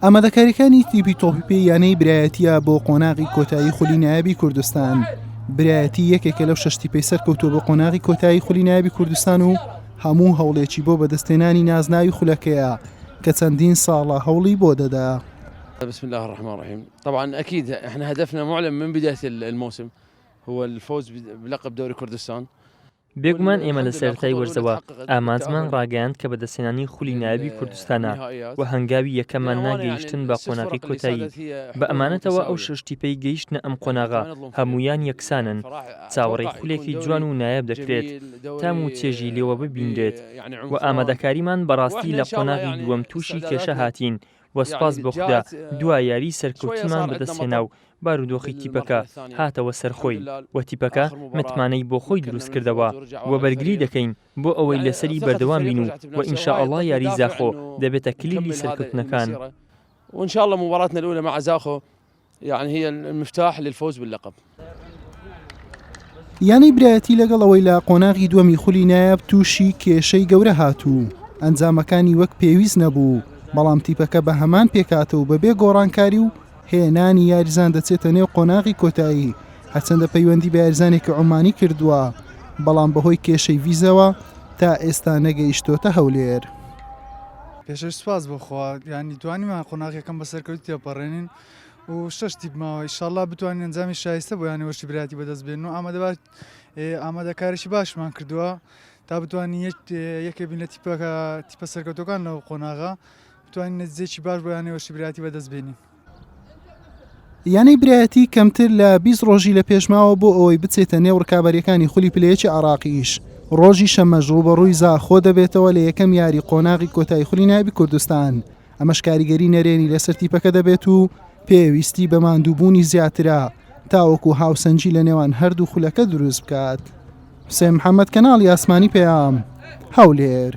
ئامادەکاریەکانی تیپی تۆپیپی یانەی برایەتیە بۆ قۆناغی کۆتایی خولی نایابی کوردستان. برایەتی یەکێکە لەو 6 تیپەی سەرکەوتووە بۆ قۆناغی کۆتایی خولی نایابی کوردستان و هەموو هەوڵێکی بۆ بەدەستێنانی نازناوی خولەکەیە کە چەندین ساڵە هەوڵی بۆ دەدا. بسم الله الرحمن الرحيم. طبعا اكيد احنا هدفنا معلن من بدايه الموسم هو الفوز بلقب دوري كردستان. بێگومان ئێمە لە سەرەتای وەرزەوە ئامانجمان ڕاگەیاند کە بەدەستێنانی خولی نایابی کوردستانە و هەنگاوی یەکەممان ناگەیشتن بە قۆناغی کۆتایی. بە ئەمانەتەوە ئەو 6 تیپەی گەیشتنە ئەم قۆناغا هەمویان یەکسانن. چاوەڕێی خولێکی جوان و نایاب دەکرێت تام و چێژی لێوە ببیندرێت و ئامادەکاریمان بەڕاستی لە قۆناغی دووەم تووشی کێشە هاتین و سپاس بۆ خوددا دوای یاری سەرکەوتیمان بەدەستهێنا و بارودۆخی تیپەکە هاتەوە سەرخۆی و تیپەکە متمانەی بۆ خۆی دروست کردەوە و بەرگری دەکەین بۆ ئەوەی لەسەری بەردەوام بین و ئینشاءالله یاری زاخۆ دەبێتە کلیلی سەرکەوتنەکان. وإن شاء الله مباراتنا الأولى مع زاخو يعني هي المفتاح للفوز باللقب. یانەی برایەتی لەگەڵەوەی لە قۆناغی دووەمی خولی نایاب تووشی کێشەی گەورە هاتوو. ئەنجامەکانی وەک پێویست نەبوو، بەڵام تیپەکە بە هەمان پێکاتەوە بەبێ گۆڕانکاری و هێنانی یاریزان دەچێتە نێو قۆناغی کۆتایی هەرچەندە پەیوەندی بە یاریزانێکی عومانی کردووە، بەڵام بەهۆی کێشەی ڤیزەوە تا ئێستا نەگەیشتۆتە هەولێر. پێشەش سپاس بۆخوا ینی توانیمان قۆناغیەکەم بەسەرکەوتی تێپەڕێنین و 6 تیپماوە ئینشاءالله بتوانین ئەنجامی شایستە بۆ یانی وەرشی برایەتی بەدەست بێنن و ئامادەکاریشی باشمان کردووە تا بتوانین یەکێ بین لە تیپە سەرکەوتەکان لەو قۆناغا بتوانین نەتیجەیەکی باش بۆ یانی وەرشی برایەتی بەدەست بێنین. یانەی برایەتی کەمتر لە 20 ڕۆژی لە پێشماوە بۆ ئەوەی بچێتە نێو ڕکابەریەکانی خولی پلەیەکی عراقیش. ڕۆژی شەمەژ ڕوبەڕووی زاخۆ دەبێتەوە لە یەکەم یاری قۆناغی کۆتایی خولی نایابی کوردستان. ئەمەش کاریگەری نەرێنی لەسەر تیپەکە دەبێت و پێویستی بە ماندووبوونی زیاترە تاوەکو هاوسەنجی لە نێوان هەردوو خولەکە دروست بکات. حوسێن محەممەد، کەناڵی ئاسمانی پێام، هەولێر.